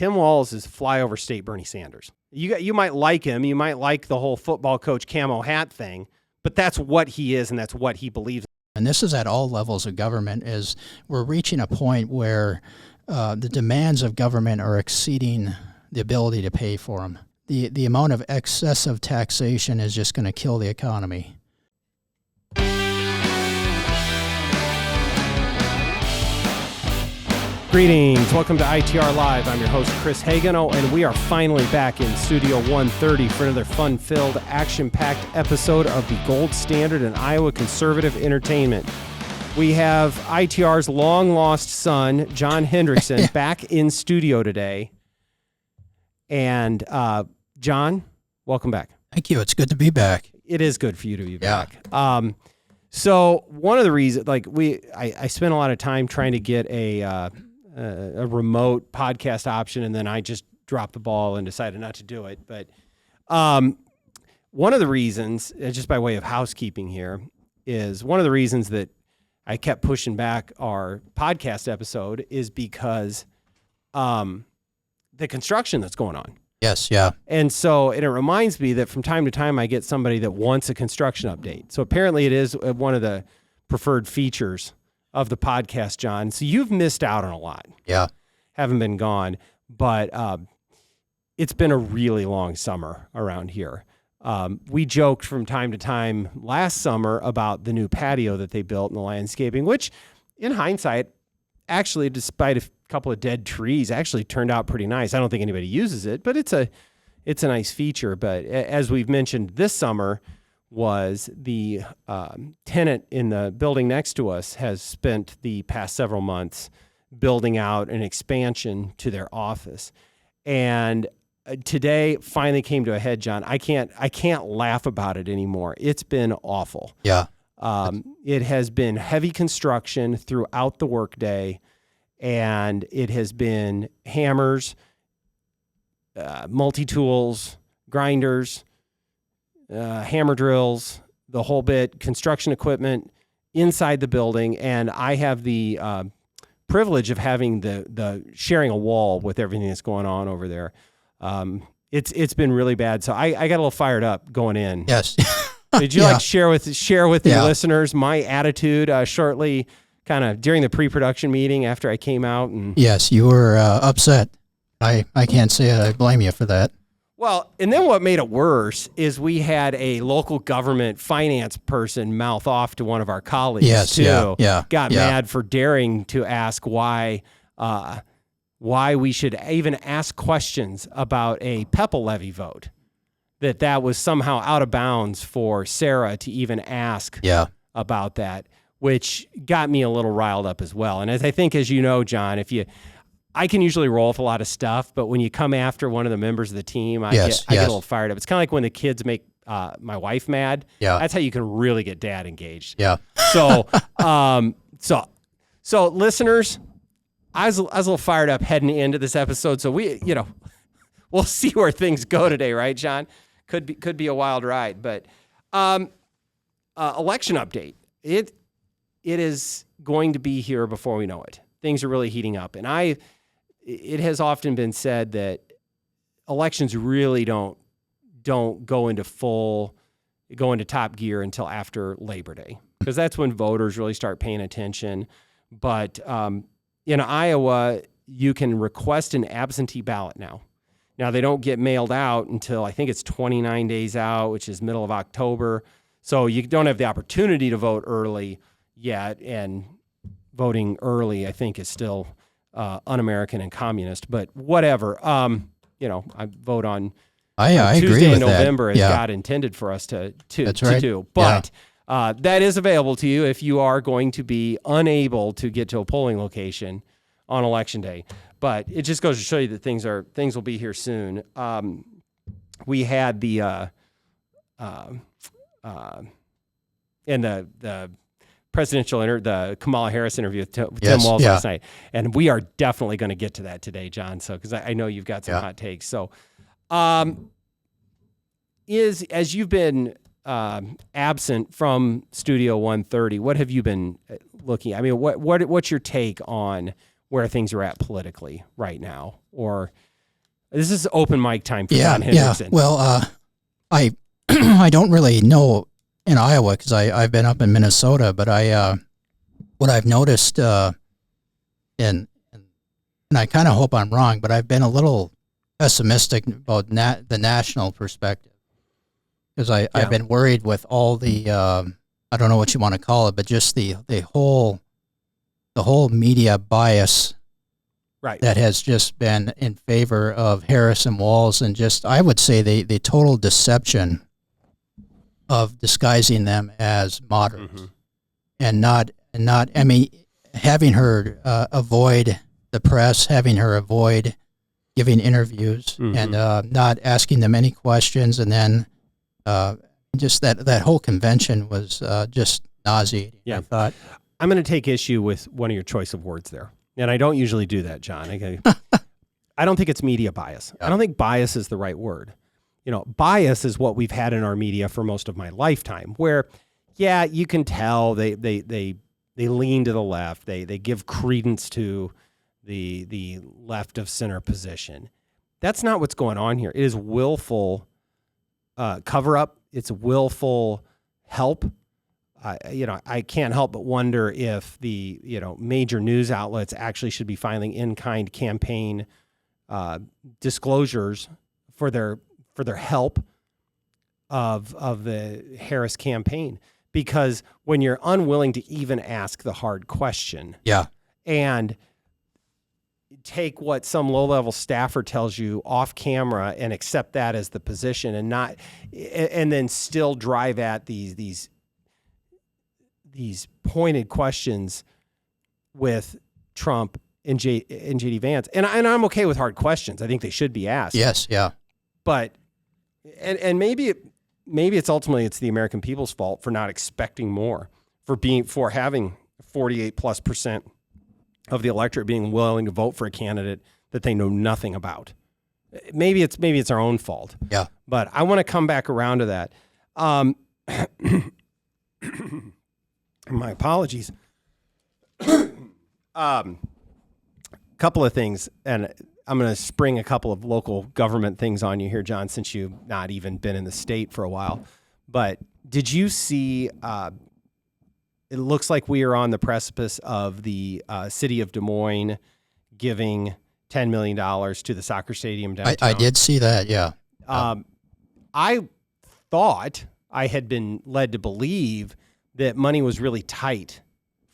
Tim Walz is flyover state Bernie Sanders. You might like him. You might like the whole football coach camo hat thing, but that's what he is and that's what he believes. And this is at all levels of government, is we're reaching a point where the demands of government are exceeding the ability to pay for them. The amount of excessive taxation is just going to kill the economy. Greetings. Welcome to ITR Live. I'm your host, Chris Hagano, and we are finally back in Studio 130 for another fun-filled, action-packed episode of the gold standard in Iowa conservative entertainment. We have ITR's long-lost son, John Hendrickson, back in studio today. And John, welcome back. Thank you. It's good to be back. It is good for you to be back. So one of the reasons, I spent a lot of time trying to get a remote podcast option, and then I just dropped the ball and decided not to do it. But one of the reasons, just by way of housekeeping here, is one of the reasons that I kept pushing back our podcast episode is because the construction that's going on. Yes, yeah. And it reminds me that from time to time I get somebody that wants a construction update. So apparently it is one of the preferred features of the podcast, John. So you've missed out on a lot. Yeah. Haven't been gone, but it's been a really long summer around here. We joked from time to time last summer about the new patio that they built in the landscaping, which in hindsight, actually, despite a couple of dead trees, actually turned out pretty nice. I don't think anybody uses it, but it's a nice feature. But as we've mentioned, this summer was the tenant in the building next to us has spent the past several months building out an expansion to their office. And today finally came to a head, John. I can't laugh about it anymore. It's been awful. Yeah. It has been heavy construction throughout the workday, and it has been hammers, multi-tools, grinders, hammer drills, the whole bit, construction equipment inside the building. And I have the privilege of having the sharing a wall with everything that's going on over there. It's been really bad. So I got a little fired up going in. Yes. Did you share with the listeners my attitude shortly, kind of during the pre-production meeting after I came out? And yes, you were upset. I can't say I blame you for that. Well, and then what made it worse is we had a local government finance person mouth off to one of our colleagues too. Got mad for daring to ask why we should even ask questions about a PEPA levy vote. That was somehow out of bounds for Sarah to even ask about that, which got me a little riled up as well. And as you know, John, I can usually roll with a lot of stuff, but when you come after one of the members of the team, I get a little fired up. It's kind of like when the kids make my wife mad. Yeah. That's how you can really get dad engaged. Yeah. So listeners, I was a little fired up heading into this episode. So we'll see where things go today, right, John? Could be a wild ride, but election update. It is going to be here before we know it. Things are really heating up, and it has often been said that elections really don't go into top gear until after Labor Day, because that's when voters really start paying attention. But in Iowa, you can request an absentee ballot now. Now, they don't get mailed out until I think it's 29 days out, which is middle of October. So you don't have the opportunity to vote early yet. And voting early, I think, is still un-American and communist. But whatever. I vote on Tuesday in November as God intended for us to do. But that is available to you if you are going to be unable to get to a polling location on Election Day. But it just goes to show you that things will be here soon. We had the presidential the Kamala Harris interview with Tim Walz last night, and we are definitely going to get to that today, John. So because I know you've got some hot takes. So, as you've been absent from Studio 130, what have you been looking at? I mean, what's your take on where things are at politically right now, or This is open mic time for John Hendrickson. Yeah. Well, I I don't really know in Iowa because I've been up in Minnesota, but what I've noticed and I kind of hope I'm wrong, but I've been a little pessimistic about the national perspective because I've been worried with all the I don't know what you want to call it, but just the whole media bias. Right. That has just been in favor of Harris-Walz and just, I would say, the total deception of disguising them as moderates and not, I mean, having her avoid the press, having her avoid giving interviews and not asking them any questions. And then just that whole convention was just nauseating, I thought. I'm going to take issue with one of your choice of words there. And I don't usually do that, John. I don't think it's media bias. I don't think bias is the right word. You know, bias is what we've had in our media for most of my lifetime, where, yeah, you can tell they lean to the left. They give credence to the left of center position. That's not what's going on here. It is willful cover up. It's willful help. I can't help but wonder if the, major news outlets actually should be filing in-kind campaign disclosures for their help of the Harris campaign. Because when you're unwilling to even ask the hard question, and take what some low-level staffer tells you off camera and accept that as the position, and then still drive at these pointed questions with Trump and J.D. Vance. And I'm okay with hard questions. I think they should be asked. Yes, yeah. But, and maybe it's ultimately the American people's fault for not expecting more, for having 48+% of the electorate being willing to vote for a candidate that they know nothing about. Maybe it's our own fault. Yeah. But I want to come back around to that. My apologies. Couple of things, and I'm going to spring a couple of local government things on you here, John, since you've not even been in the state for a while. But did you see, it looks like we are on the precipice of the city of Des Moines giving $10 million to the soccer stadium downtown. I did see that, yeah. I thought I had been led to believe that money was really tight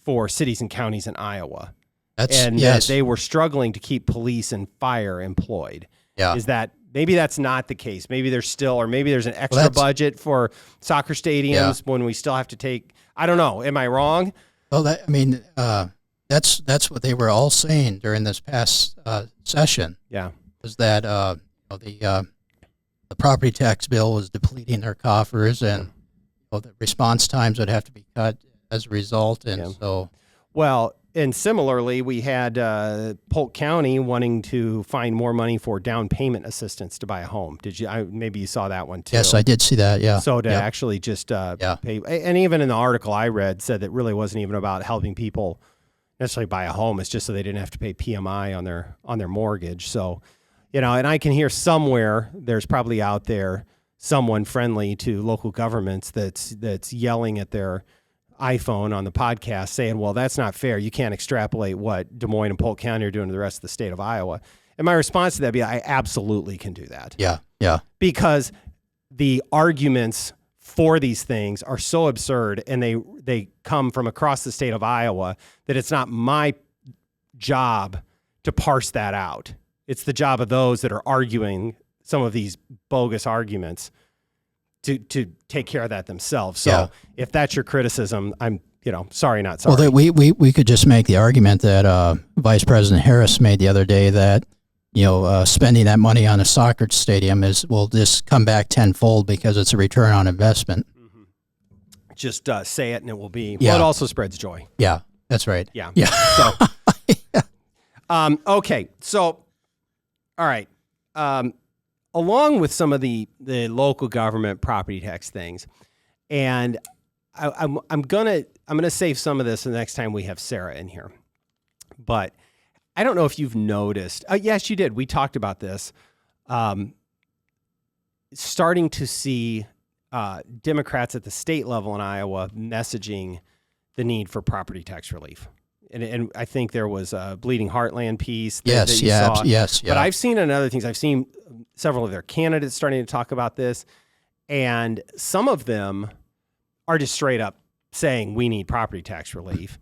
for cities and counties in Iowa. That they were struggling to keep police and fire employed. Yeah. Is that maybe that's not the case? Maybe there's still, or maybe there's an extra budget for soccer stadiums when we still have to take, I don't know. Am I wrong? Well, that's what they were all saying during this past session. Yeah. Was that the property tax bill was depleting their coffers and the response times would have to be cut as a result. And and similarly, we had Polk County wanting to find more money for down payment assistance to buy a home. Did you? Maybe you saw that one too. Yes, I did see that. Yeah. So to actually just pay, and even in the article I read said that really wasn't even about helping people necessarily buy a home. It's just so they didn't have to pay PMI on their mortgage. So, and I can hear somewhere there's probably out there someone friendly to local governments that's yelling at their iPhone on the podcast saying, well, that's not fair. You can't extrapolate what Des Moines and Polk County are doing to the rest of the state of Iowa. And my response to that would be, I absolutely can do that. Yeah, yeah. Because the arguments for these things are so absurd and they come from across the state of Iowa that it's not my job to parse that out. It's the job of those that are arguing some of these bogus arguments to take care of that themselves. So if that's your criticism, I'm, sorry, not sorry. Well, we could just make the argument that Vice President Harris made the other day that, spending that money on a soccer stadium will just come back tenfold because it's a return on investment. Mm-hmm. Just say it and it will be. Well, it also spreads joy. Yeah, that's right. Yeah. Yeah. So, okay. So, all right. Along with some of the local government property tax things, and I'm gonna save some of this the next time we have Sarah in here. But I don't know if you've noticed. Yes, you did. We talked about this. starting to see Democrats at the state level in Iowa messaging the need for property tax relief. And I think there was a Bleeding Heartland piece that you saw. Yes. But I've seen other things. I've seen several of their candidates starting to talk about this, and some of them are just straight up saying we need property tax relief.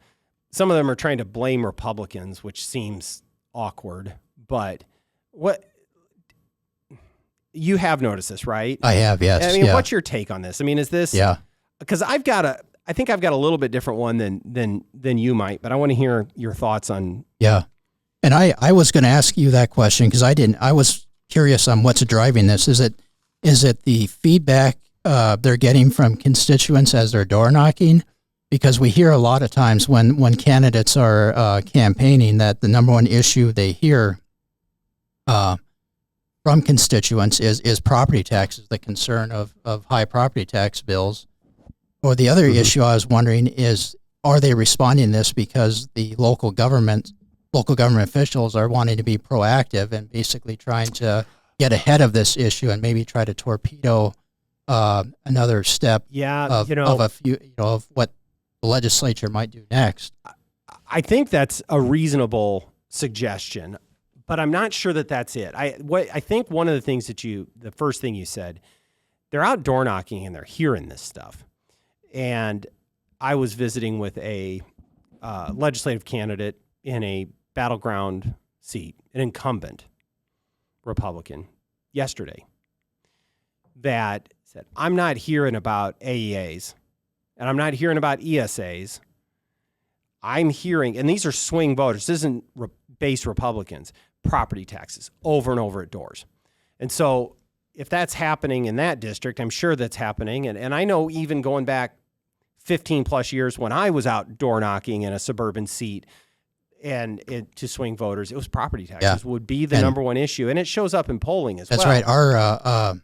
Some of them are trying to blame Republicans, which seems awkward. But what you have noticed this, right? I have, yes. I mean, what's your take on this? I mean, is this? Yeah. Because I think I've got a little bit different one than you might, but I want to hear your thoughts on. Yeah. And I was going to ask you that question because I was curious on what's driving this. Is it the feedback they're getting from constituents as they're door knocking? Because we hear a lot of times when candidates are campaigning that the number one issue they hear from constituents is property taxes, the concern of high property tax bills. Or the other issue I was wondering is, are they responding to this because the local government officials are wanting to be proactive and basically trying to get ahead of this issue and maybe try to torpedo another step of what the legislature might do next? I think that's a reasonable suggestion, but I'm not sure that that's it. I think one of the things the first thing you said, they're out door knocking and they're hearing this stuff. And I was visiting with a legislative candidate in a battleground seat, an incumbent Republican, yesterday, that said, I'm not hearing about AEAs, and I'm not hearing about ESAs. I'm hearing, and these are swing voters, this isn't base Republicans, property taxes over and over at doors. And so if that's happening in that district, I'm sure that's happening. And I know even going back 15 plus years when I was out door knocking in a suburban seat to swing voters, it was property taxes would be the number one issue. And it shows up in polling as well. That's right. Our,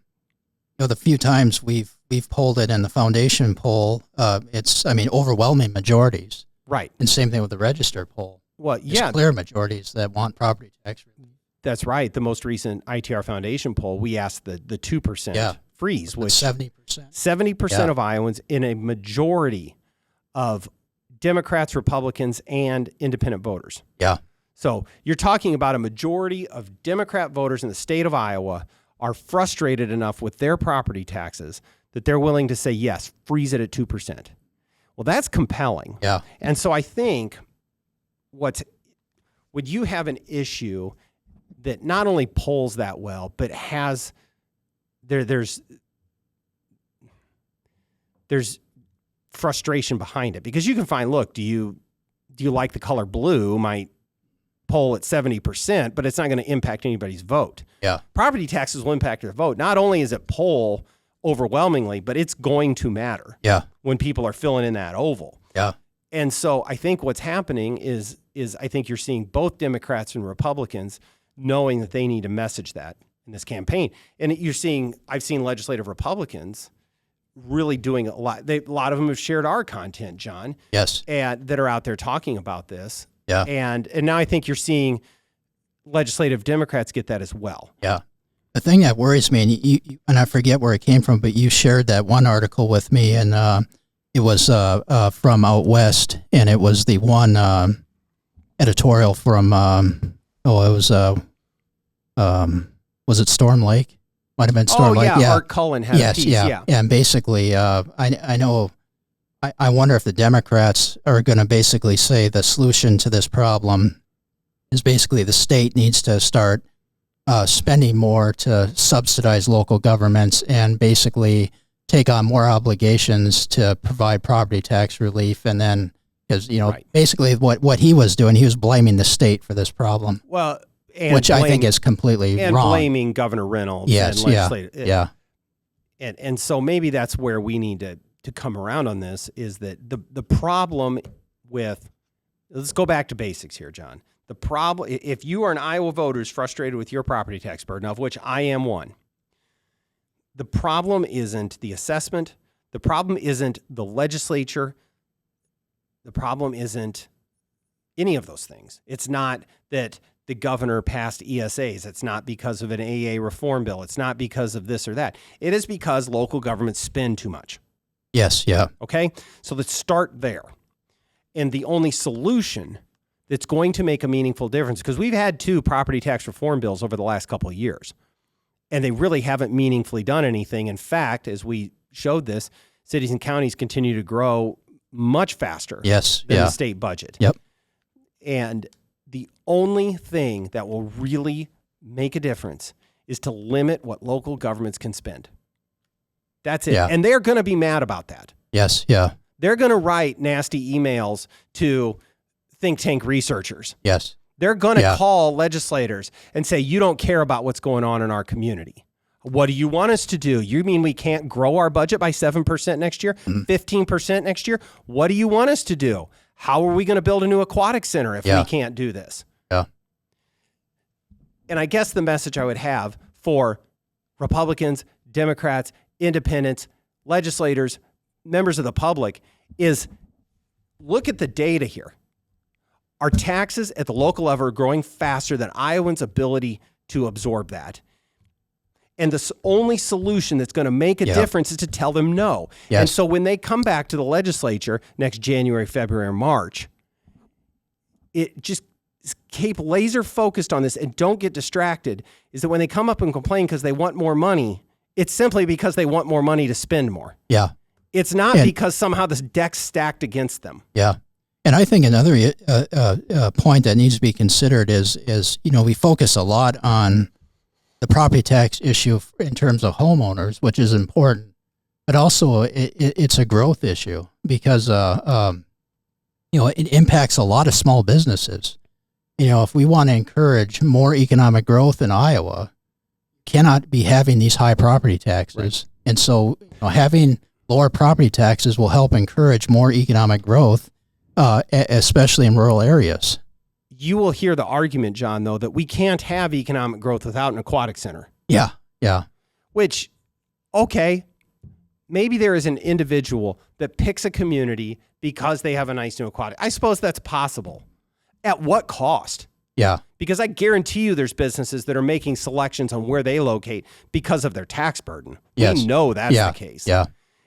the few times we've polled it in the foundation poll, it's overwhelming majorities. Right. And same thing with the register poll. Well, There's clear majorities that want property tax relief. That's right. The most recent ITR Foundation poll, we asked the 2% freeze, which 70%. 70% of Iowans in a majority of Democrats, Republicans, and independent voters. Yeah. So you're talking about a majority of Democrat voters in the state of Iowa are frustrated enough with their property taxes that they're willing to say, yes, freeze it at 2%. Well, that's compelling. Yeah. And so I think would you have an issue that not only polls that well, but has there's frustration behind it? Because you can find, look, do you like the color blue might poll at 70%, but it's not going to impact anybody's vote. Yeah. Property taxes will impact your vote. Not only is it poll overwhelmingly, but it's going to matter. Yeah. When people are filling in that oval. Yeah. And so I think what's happening is I think you're seeing both Democrats and Republicans knowing that they need to message that in this campaign. And I've seen legislative Republicans really doing a lot. A lot of them have shared our content, John. Yes. And that are out there talking about this. Yeah. And now I think you're seeing legislative Democrats get that as well. Yeah. The thing that worries me, and I forget where it came from, but you shared that one article with me, and it was from out west, and it was the one editorial from was it Storm Lake? Might have been Storm Lake. Yeah, Art Cullen had a piece. Yeah. And basically, I know. I wonder if the Democrats are going to basically say the solution to this problem is basically the state needs to start spending more to subsidize local governments and basically take on more obligations to provide property tax relief. And then, because, Right. basically what he was doing, he was blaming the state for this problem. Well, which I think is completely and wrong. Blaming Governor Reynolds. Yes, and legislative. yeah. And so maybe that's where we need to come around on this, is that the problem with, let's go back to basics here, John. The problem, if you are an Iowa voter who's frustrated with your property tax burden, of which I am one, the problem isn't the assessment. The problem isn't the legislature. The problem isn't any of those things. It's not that the governor passed ESAs. It's not because of an AA reform bill. It's not because of this or that. It is because local governments spend too much. Yes, yeah. Okay? So let's start there. And the only solution that's going to make a meaningful difference, because we've had 2 property tax reform bills over the last couple of years, and they really haven't meaningfully done anything. In fact, as we showed this, cities and counties continue to grow much faster than the state budget. Yep. And the only thing that will really make a difference is to limit what local governments can spend. That's it. Yeah. And they're going to be mad about that. Yes, yeah. They're going to write nasty emails to think tank researchers. Yes. They're going to call legislators and say, you don't care about what's going on in our community. What do you want us to do? You mean we can't grow our budget by 7% next year, 15% next year? What do you want us to do? How are we going to build a new aquatic center if we can't do this? Yeah. And I guess the message I would have for Republicans, Democrats, independents, legislators, members of the public is look at the data here. Our taxes at the local level are growing faster than Iowans' ability to absorb that. And the only solution that's going to make a difference is to tell them no. Yes. And so when they come back to the legislature next January, February, or March, it just keep laser focused on this and don't get distracted, is that when they come up and complain because they want more money, it's simply because they want more money to spend more. Yeah. It's not because somehow this deck's stacked against them. Yeah. And I think another point that needs to be considered is we focus a lot on the property tax issue in terms of homeowners, which is important, but also it's a growth issue because it impacts a lot of small businesses. If we want to encourage more economic growth in Iowa, cannot be having these high property taxes, right. And so having lower property taxes will help encourage more economic growth, especially in rural areas. You will hear the argument, John, though, that we can't have economic growth without an aquatic center. Yeah, yeah. Which, okay, maybe there is an individual that picks a community because they have a nice new aquatic. I suppose that's possible. At what cost? Yeah. Because I guarantee you there's businesses that are making selections on where they locate because of their tax burden. Yes. We know that's the case. Yeah.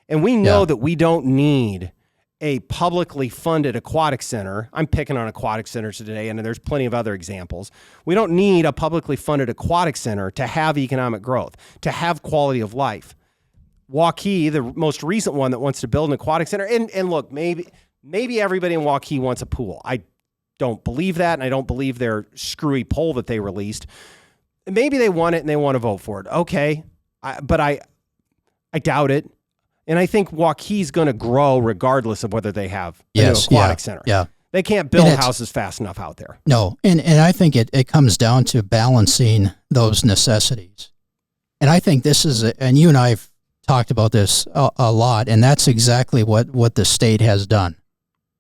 And we know that we don't need a publicly funded aquatic center. I'm picking on aquatic centers today, and there's plenty of other examples. We don't need a publicly funded aquatic center to have economic growth, to have quality of life. Waukee, the most recent one that wants to build an aquatic center, and look, maybe everybody in Waukee wants a pool. I don't believe that, and I don't believe their screwy poll that they released. Maybe they want it and they want to vote for it. Okay, but I doubt it. And I think Waukee's going to grow regardless of whether they have a new aquatic center. Yeah. They can't build houses fast enough out there. No, and I think it comes down to balancing those necessities. And I think this is, and you and I have talked about this a lot, and that's exactly what the state has done.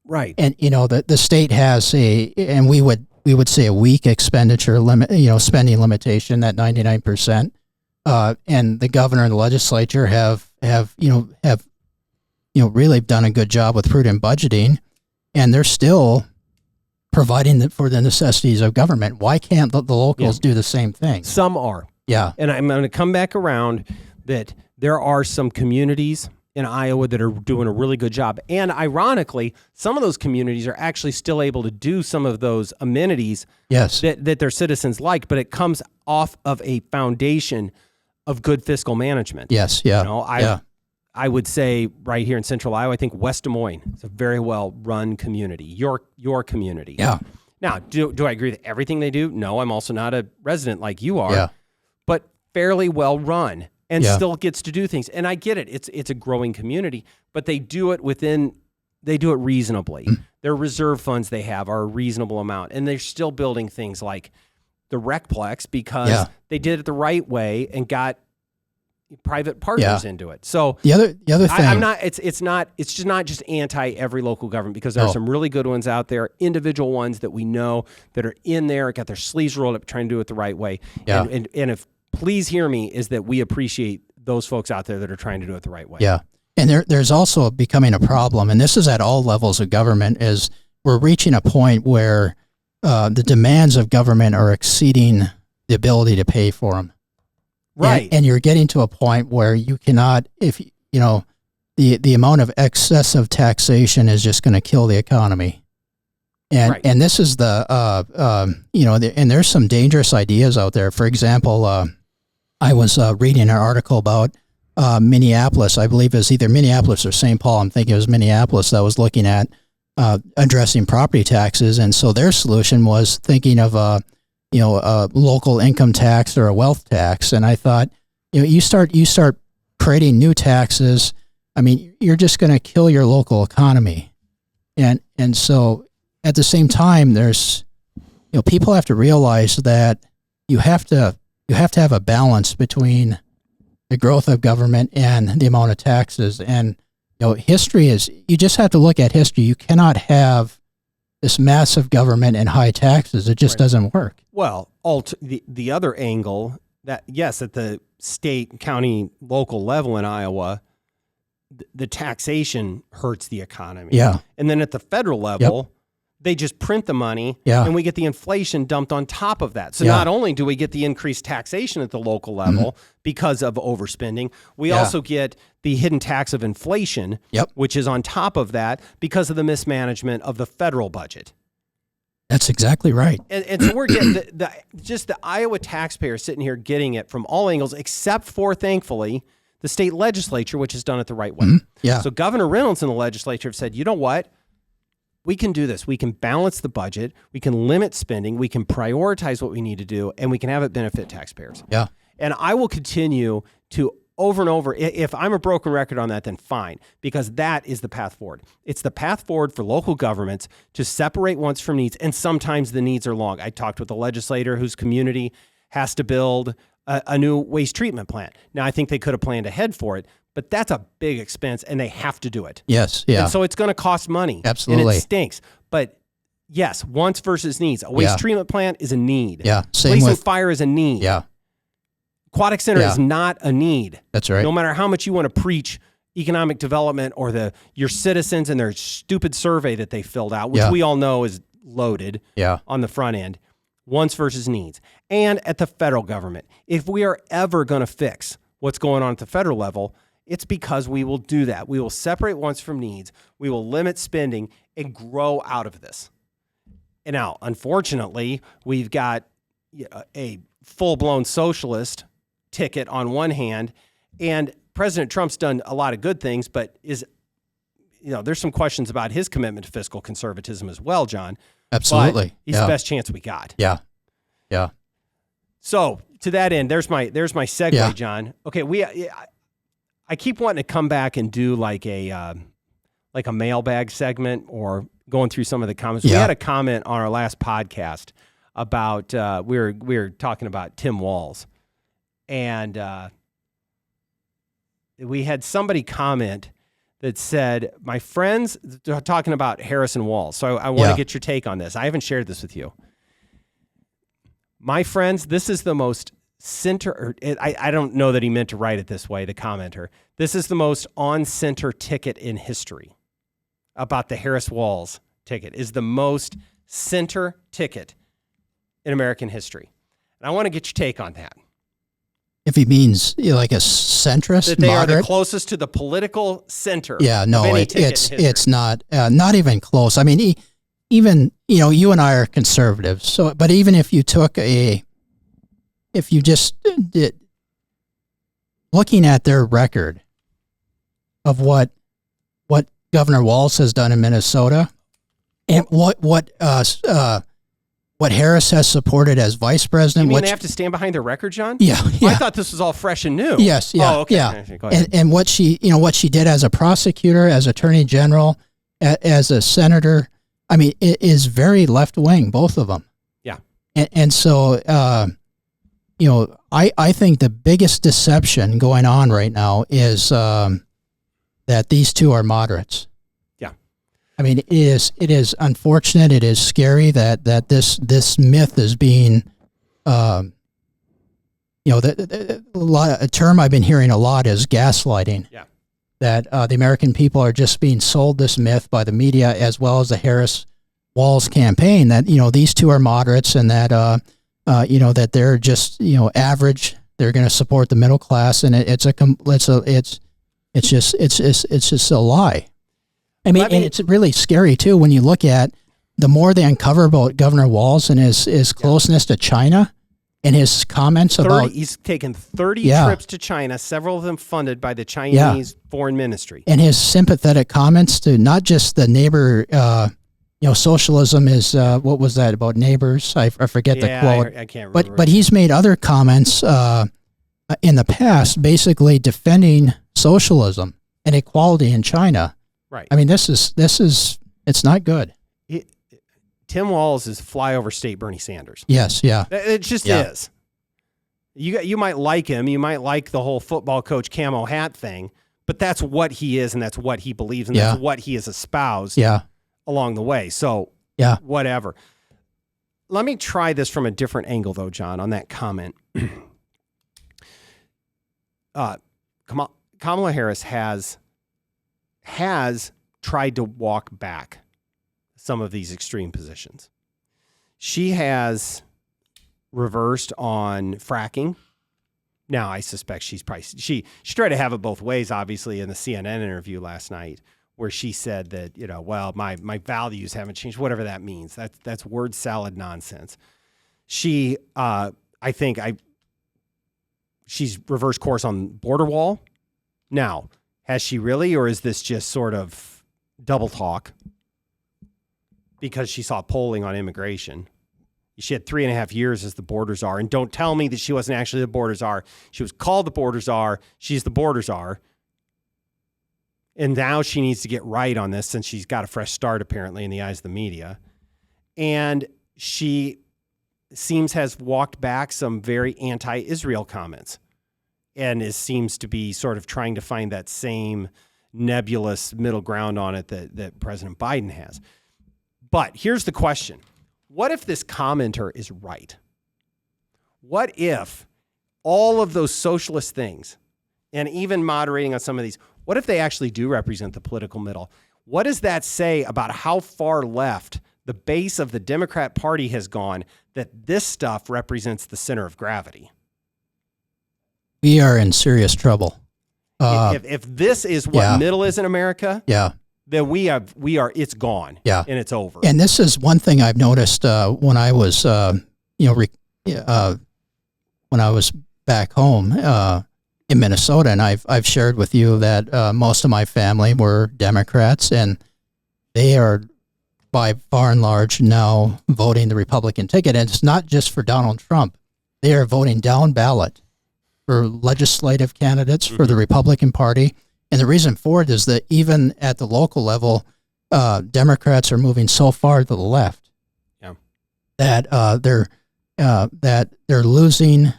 Right. And, the state has and we would say a weak expenditure limit, spending limitation, that 99%. And the governor and the legislature have really done a good job with prudent budgeting, and they're still providing for the necessities of government. Why can't the locals do the same thing? Some are. Yeah. And I'm going to come back around that there are some communities in Iowa that are doing a really good job. And ironically, some of those communities are actually still able to do some of those amenities that their citizens like, but it comes off of a foundation of good fiscal management. Yes, yeah. I would say right here in Central Iowa, I think West Des Moines is a very well-run community, your community. Yeah. Now, do I agree with everything they do? No, I'm also not a resident like you are. Yeah. But fairly well-run and still gets to do things. And I get it. It's a growing community, but they do it reasonably. Their reserve funds they have are a reasonable amount, and they're still building things like the Recplex because they did it the right way and got private partners into it. So the other thing, I'm not. It's just not just anti every local government, because there are some really good ones out there, individual ones that we know that are in there, got their sleeves rolled up, trying to do it the right way. Yeah. And if please hear me, is that we appreciate those folks out there that are trying to do it the right way. Yeah. And there's also becoming a problem, and this is at all levels of government, is we're reaching a point where the demands of government are exceeding the ability to pay for them. Right. And you're getting to a point where you cannot, if you know, the amount of excessive taxation is just going to kill the economy. And and this is and there's some dangerous ideas out there. For example, I was reading an article about Minneapolis. I believe it was either Minneapolis or St. Paul. I'm thinking it was Minneapolis that was looking at addressing property taxes. And so their solution was thinking of a local income tax or a wealth tax. And I thought, you start creating new taxes. I mean, you're just going to kill your local economy. And so at the same time, there's, people have to realize that you have to have a balance between the growth of government and the amount of taxes. And, history is, you just have to look at history. You cannot have this massive government and high taxes. It just doesn't work. Well, the other angle that, yes, at the state, county, local level in Iowa, the taxation hurts the economy. Yeah. And then at the federal level, they just print the money and we get the inflation dumped on top of that. So not only do we get the increased taxation at the local level because of overspending, we also get the hidden tax of inflation, which is on top of that because of the mismanagement of the federal budget. That's exactly right. And so we're getting the Iowa taxpayer sitting here getting it from all angles, except for, thankfully, the state legislature, which has done it the right way. So Governor Reynolds and the legislature have said, you know what? We can do this. We can balance the budget. We can limit spending. We can prioritize what we need to do, and we can have it benefit taxpayers. Yeah. And I will continue to over and over. If I'm a broken record on that, then fine, because that is the path forward. It's the path forward for local governments to separate wants from needs, and sometimes the needs are long. I talked with a legislator whose community has to build a new waste treatment plant. Now, I think they could have planned ahead for it, but that's a big expense, and they have to do it. Yes, yeah. And so it's going to cost money. Absolutely. And it stinks. But yes, wants versus needs. A waste treatment plant is a need. Yeah. Police and fire is a need. Yeah. Aquatic center is not a need. That's right. No matter how much you want to preach economic development or your citizens and their stupid survey that they filled out, which we all know is loaded on the front end. Wants versus needs. And at the federal government, if we are ever going to fix what's going on at the federal level, it's because we will do that. We will separate wants from needs. We will limit spending and grow out of this. And now, unfortunately, we've got a full-blown socialist ticket on one hand, and President Trump's done a lot of good things, but there's some questions about his commitment to fiscal conservatism as well, John. Absolutely. But he's the best chance we got. Yeah. Yeah. So to that end, there's my segue, John. Okay, I keep wanting to come back and do like a mailbag segment or going through some of the comments. We had a comment on our last podcast about we were talking about Tim Walz, and we had somebody comment that said, my friends, talking about Harris-Walz. So I want to get your take on this. I haven't shared this with you. My friends, this is the most I don't know that he meant to write it this way, the commenter. This is the most on-center ticket in history about the Harris-Walz ticket. Is the most center ticket in American history. And I want to get your take on that. If he means like a centrist, that they moderate? are the closest to the political center. Yeah, no, it's not even close. I mean, even you and I are conservatives. So, but even if you took if you just did, looking at their record of what Governor Walz has done in Minnesota, and what Harris has supported as vice president. You mean they have to stand behind their record, John? Yeah. I thought this was all fresh and new. Yes. Yeah. Oh, okay. Yeah. Go ahead. And what she did as a prosecutor, as attorney general, as a senator, I mean, it is very left wing, both of them. Yeah. And so, I think the biggest deception going on right now is that these two are moderates. I mean, it is unfortunate. It is scary that this myth is being, a term I've been hearing a lot is gaslighting. Yeah. That the American people are just being sold this myth by the media as well as the Harris Walz campaign that, these two are moderates and that, that they're just, average. They're going to support the middle class, and it's just a lie. I mean, and it's really scary too when you look at the more they uncover about Governor Walz and his closeness to China and his comments about he's taken 30 trips to China, several of them funded by the Chinese foreign ministry, and his sympathetic comments to not just the neighbor. Socialism is what was that about neighbors? I forget the quote. I can't remember. But he's made other comments in the past, basically defending socialism and equality in China. Right. I mean, this is it's not good. Tim Walz is flyover state Bernie Sanders. Yes. Yeah. It just is. You might like him. You might like the whole football coach camo hat thing, but that's what he is, and that's what he believes, and that's what he has espoused. Yeah. Along the way. So, whatever. Let me try this from a different angle, though, John, on that comment. Kamala Harris has tried to walk back some of these extreme positions. She has reversed on fracking. Now, I suspect she tried to have it both ways, obviously, in the CNN interview last night, where she said that, my values haven't changed, whatever that means. That's word salad nonsense. She's reversed course on border wall. Now, has she really, or is this just sort of double talk because she saw polling on immigration? She had 3.5 years as the border czar, and don't tell me that she wasn't actually the border czar. She was called the border czar. She's the border czar. And now she needs to get right on this since she's got a fresh start, apparently, in the eyes of the media. And she has walked back some very anti-Israel comments and seems to be sort of trying to find that same nebulous middle ground on it that President Biden has. But here's the question. What if this commenter is right? What if all of those socialist things, and even moderating on some of these, what if they actually do represent the political middle? What does that say about how far left the base of the Democrat Party has gone that this stuff represents the center of gravity? We are in serious trouble. If this is what middle is in America, then it's gone. Yeah. And it's over. And this is one thing I've noticed when I was, when I was back home in Minnesota, and I've shared with you that most of my family were Democrats, and they are by far and large now voting the Republican ticket. And it's not just for Donald Trump. They are voting down ballot for legislative candidates for the Republican Party. And the reason for it is that even at the local level, Democrats are moving so far to the left that they're losing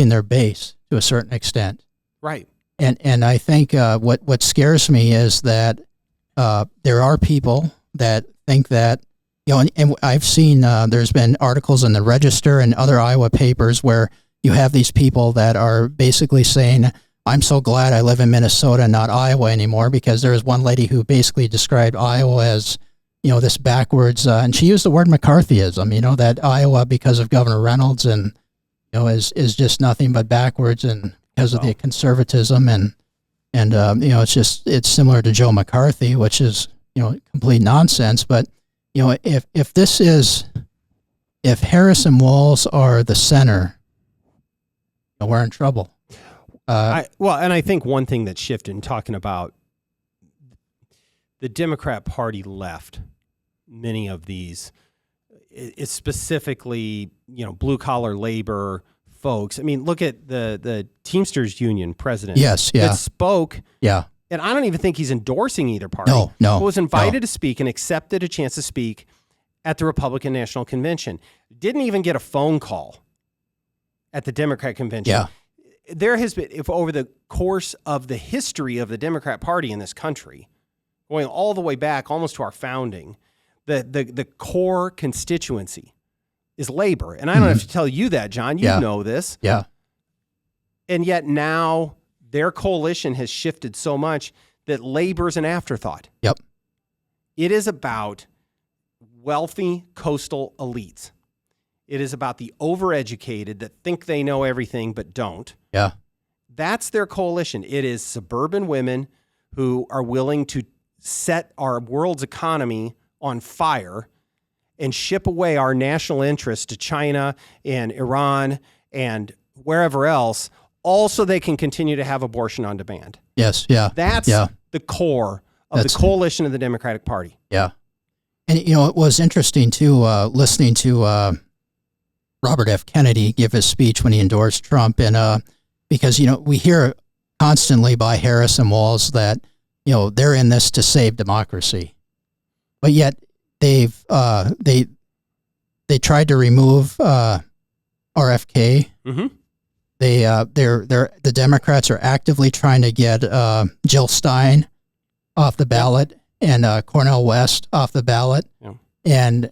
their base to a certain extent. Right. And I think what scares me is that there are people that think that, and I've seen there's been articles in the Register and other Iowa papers where you have these people that are basically saying, I'm so glad I live in Minnesota, not Iowa anymore, because there was one lady who basically described Iowa as, this backwards, and she used the word McCarthyism, that Iowa, because of Governor Reynolds, and, is just nothing but backwards, and because of the conservatism, and it's similar to Joe McCarthy, which is, complete nonsense. But, if Harris and Walz are the center, we're in trouble. And I think one thing that shifted in talking about the Democrat Party left many of these, is specifically, blue collar labor folks. I mean, look at the Teamsters Union president. Yes, yeah. That spoke. Yeah. And I don't even think he's endorsing either party. No. Was invited to speak and accepted a chance to speak at the Republican National Convention. Didn't even get a phone call at the Democrat convention. Yeah. There has been, if over the course of the history of the Democrat Party in this country, going all the way back almost to our founding, the core constituency is labor. And I don't have to tell you that, John. You know this. Yeah. And yet now their coalition has shifted so much that labor is an afterthought. Yep. It is about wealthy coastal elites. It is about the overeducated that think they know everything but don't. Yeah. That's their coalition. It is suburban women who are willing to set our world's economy on fire and ship away our national interests to China and Iran and wherever else, all so they can continue to have abortion on demand. Yes, yeah. That's the core of the coalition of the Democratic Party. Yeah. And, it was interesting, too, listening to Robert F. Kennedy give his speech when he endorsed Trump. And because, we hear constantly by Harris-Walz that, they're in this to save democracy. But yet they tried to remove RFK. Mm-hmm. The Democrats are actively trying to get Jill Stein off the ballot and Cornel West off the ballot. Yeah. And,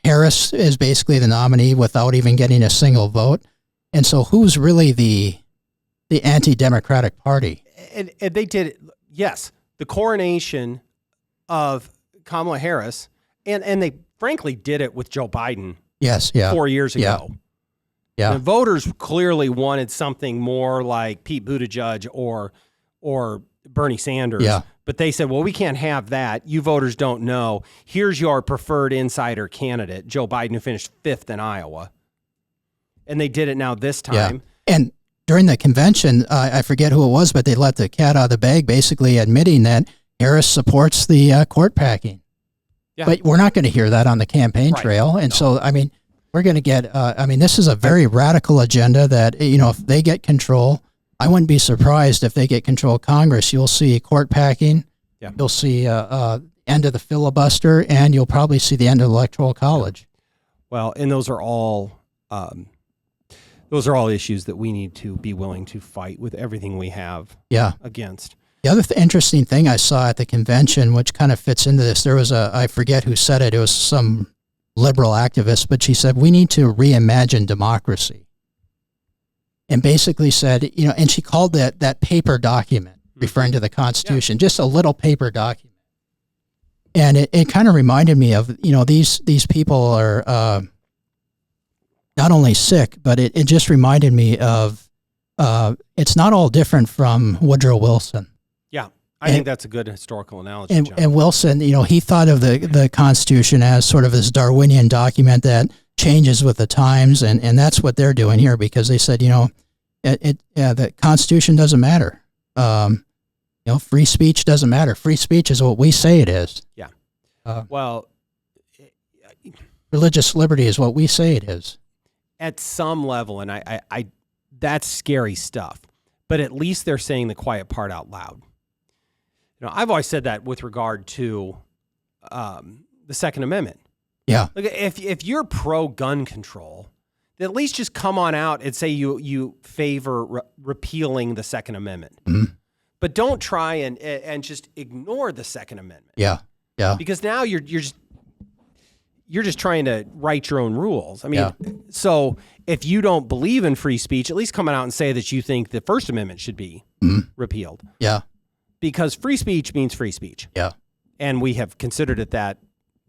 Harris is basically the nominee without even getting a single vote. And so who's really the anti-democratic party? And they did, yes, the coronation of Kamala Harris, and they frankly did it with Joe Biden. Yes, yeah. 4 years ago. Yeah. The voters clearly wanted something more like Pete Buttigieg or Bernie Sanders. Yeah. But they said, well, we can't have that. You voters don't know. Here's your preferred insider candidate, Joe Biden, who finished 5th in Iowa. And they did it now this time. Yeah. And during the convention, I forget who it was, but they let the cat out of the bag, basically admitting that Harris supports the court packing. Yeah. But we're not going to hear that on the campaign trail. And so, we're going to get, this is a very radical agenda that, if they get control, I wouldn't be surprised if they get control of Congress. You'll see court packing. Yeah. You'll see end of the filibuster, and you'll probably see the end of the Electoral College. Well, and those are all issues that we need to be willing to fight with everything we have against. The other interesting thing I saw at the convention, which kind of fits into this, there was I forget who said it was some liberal activist, but she said, we need to reimagine democracy. And basically said, and she called that paper document, referring to the Constitution, just a little paper document. And it kind of reminded me of, these people are not only sick, but it just reminded me of, it's not all different from Woodrow Wilson. Yeah, I think that's a good historical analogy, John. And Wilson, he thought of the Constitution as sort of this Darwinian document that changes with the times, and that's what they're doing here, because they said, the Constitution doesn't matter. Free speech doesn't matter. Free speech is what we say it is. Yeah. Religious liberty is what we say it is. At some level, and I that's scary stuff. But at least they're saying the quiet part out loud. I've always said that with regard to the Second Amendment. Yeah. Look, if you're pro-gun control, then at least just come on out and say you favor repealing the Second Amendment. Mm-hmm. But don't try and just ignore the Second Amendment. Yeah. Yeah. Because now you're just trying to write your own rules. So if you don't believe in free speech, at least come out and say that you think the First Amendment should be repealed. Yeah. Because free speech means free speech. Yeah. And we have considered it that.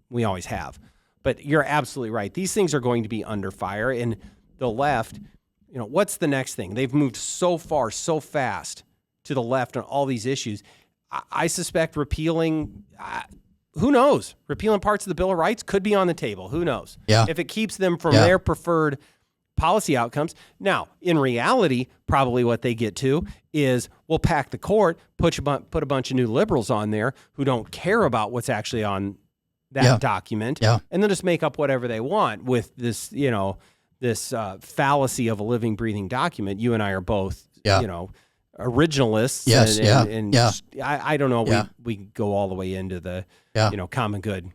We always have. But you're absolutely right. These things are going to be under fire. And the left, what's the next thing? They've moved so far, so fast to the left on all these issues. I suspect repealing, who knows? Repealing parts of the Bill of Rights could be on the table. Who knows? Yeah. If it keeps them from their preferred policy outcomes. Now, in reality, probably what they get to is we'll pack the court, put a bunch of new liberals on there who don't care about what's actually on that document, and then just make up whatever they want with this, this fallacy of a living, breathing document. You and I are both, originalists. Yes, I don't know. We go all the way into the, common good,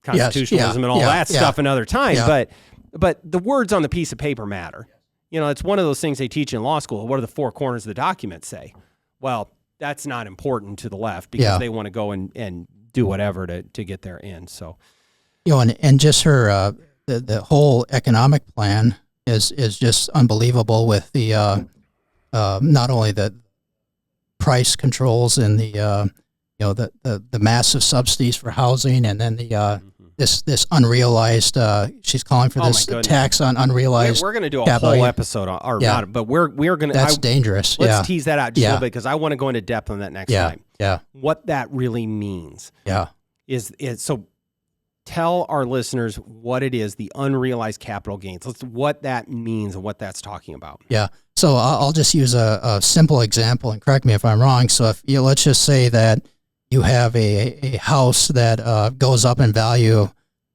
constitutionalism, and all that stuff another time. Yeah. But the words on the piece of paper matter. It's one of those things they teach in law school. What do the four corners of the document say? Well, that's not important to the left because they want to go and do whatever to get their end. So, and just her the whole economic plan is just unbelievable with the not only the price controls and the the massive subsidies for housing, and then the this unrealized. She's calling for this tax on unrealized. We're going to do a capital. whole episode on, or not, but we're going to. That's dangerous. Let's tease that out just a little bit because I want to go into depth on that next time. Yeah. What that really means. Yeah. Is so. Tell our listeners what it is, the unrealized capital gains. What that means and what that's talking about. Yeah. So I'll just use a simple example, and correct me if I'm wrong. So if let's just say that you have a house that goes up in value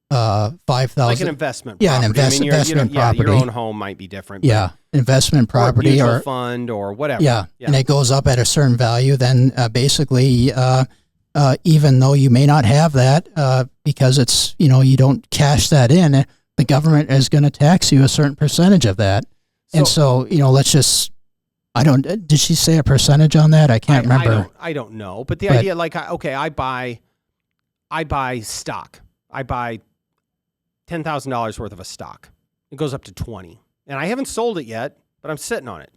$5,000, like an investment. Yeah, property. investment property. Your own home might be different. Yeah, investment property or mutual fund or whatever. Yeah, and it goes up at a certain value. Then basically, even though you may not have that because it's you don't cash that in, the government is going to tax you a certain percentage of that. And so, let's just, did she say a percentage on that? I can't remember. I don't know. But the idea, like, okay, I buy stock. I buy $10,000 worth of a stock. It goes up to 20. And I haven't sold it yet, but I'm sitting on it.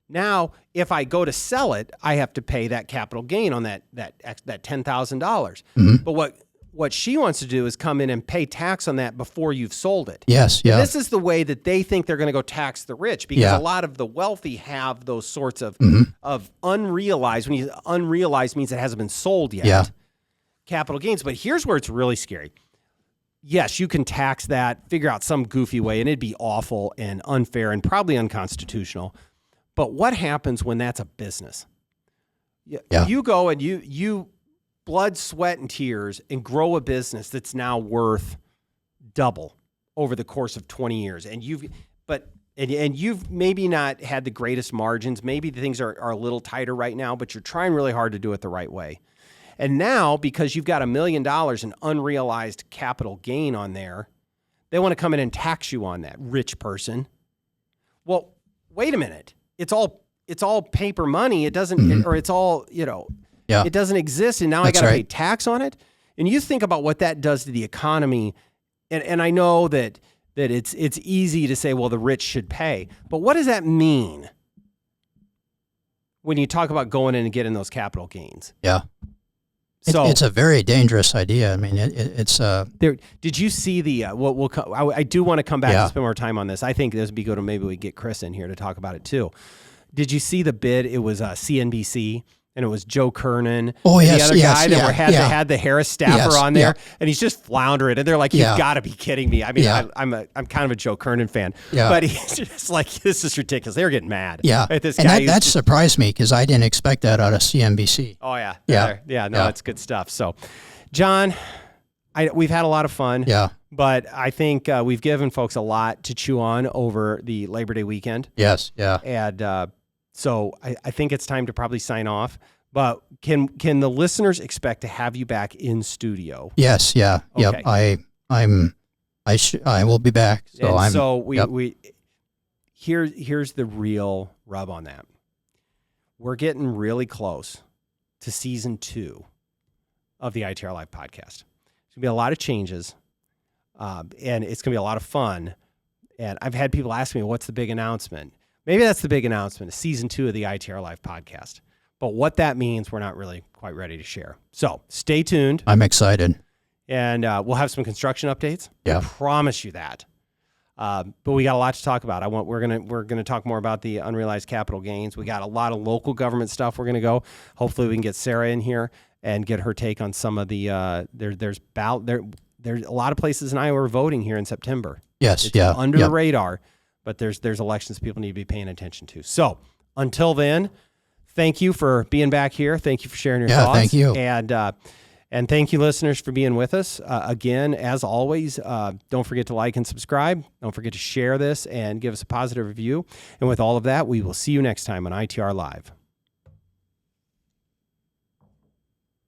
Now, if I go to sell it, I have to pay that capital gain on that $10,000. Mm-hmm. But what she wants to do is come in and pay tax on that before you've sold it. Yes, yeah. And this is the way that they think they're going to go tax the rich, because a lot of the wealthy have those sorts of unrealized. When unrealized means it hasn't been sold yet. Capital gains. But here's where it's really scary. Yes, you can tax that, figure out some goofy way, and it'd be awful and unfair and probably unconstitutional. But what happens when that's a business? You go and you blood, sweat, and tears and grow a business that's now worth double over the course of 20 years. And you've maybe not had the greatest margins. Maybe the things are a little tighter right now, but you're trying really hard to do it the right way. And now, because you've got $1 million in unrealized capital gain on there, they want to come in and tax you on that, rich person. Well, wait a minute. It's all paper money. It doesn't, or it's all, it doesn't exist. And now I got to pay tax on it. And you think about what that does to the economy. And I know that it's easy to say, well, the rich should pay, but what does that mean when you talk about going in and getting those capital gains? Yeah. So it's a very dangerous idea. I mean, it's there. Did you see the? I do want to come back and spend more time on this. I think this would be good. Maybe we get Chris in here to talk about it too. Did you see the bid? It was CNBC, and it was Joe Kernan. Oh yes, the other guy that had the Harris staffer on there, and he's just floundering, and they're like, "You've got to be kidding me!" I mean, I'm kind of a Joe Kernan fan, but he's just like, "This is ridiculous." They were getting mad. Yeah, at this and guy. that surprised me because I didn't expect that out of CNBC. Oh yeah. No, it's good stuff. So, John, we've had a lot of fun. Yeah. But I think we've given folks a lot to chew on over the Labor Day weekend. Yes. Yeah. And so I think it's time to probably sign off. But can the listeners expect to have you back in studio? Yes. Yeah. Okay. Yep. I will be back. Here's the real rub on that. We're getting really close to season 2 of the ITR Live podcast. There's gonna be a lot of changes, and it's gonna be a lot of fun. And I've had people ask me, "What's the big announcement?" Maybe that's the big announcement, season 2 of the ITR Live podcast. But what that means, we're not really quite ready to share. So stay tuned. I'm excited. And we'll have some construction updates. Yeah. I promise you that. But we got a lot to talk about. We're gonna talk more about the unrealized capital gains. We got a lot of local government stuff. We're gonna go. Hopefully, we can get Sarah in here and get her take on some of the. There's a lot of places in Iowa are voting here in September. Yes. It's under the radar, but there's elections people need to be paying attention to. So until then, thank you for being back here. Thank you for sharing your thoughts. Thank you. And thank you, listeners, for being with us. Again, as always, don't forget to like and subscribe. Don't forget to share this and give us a positive review. And with all of that, we will see you next time on ITR Live.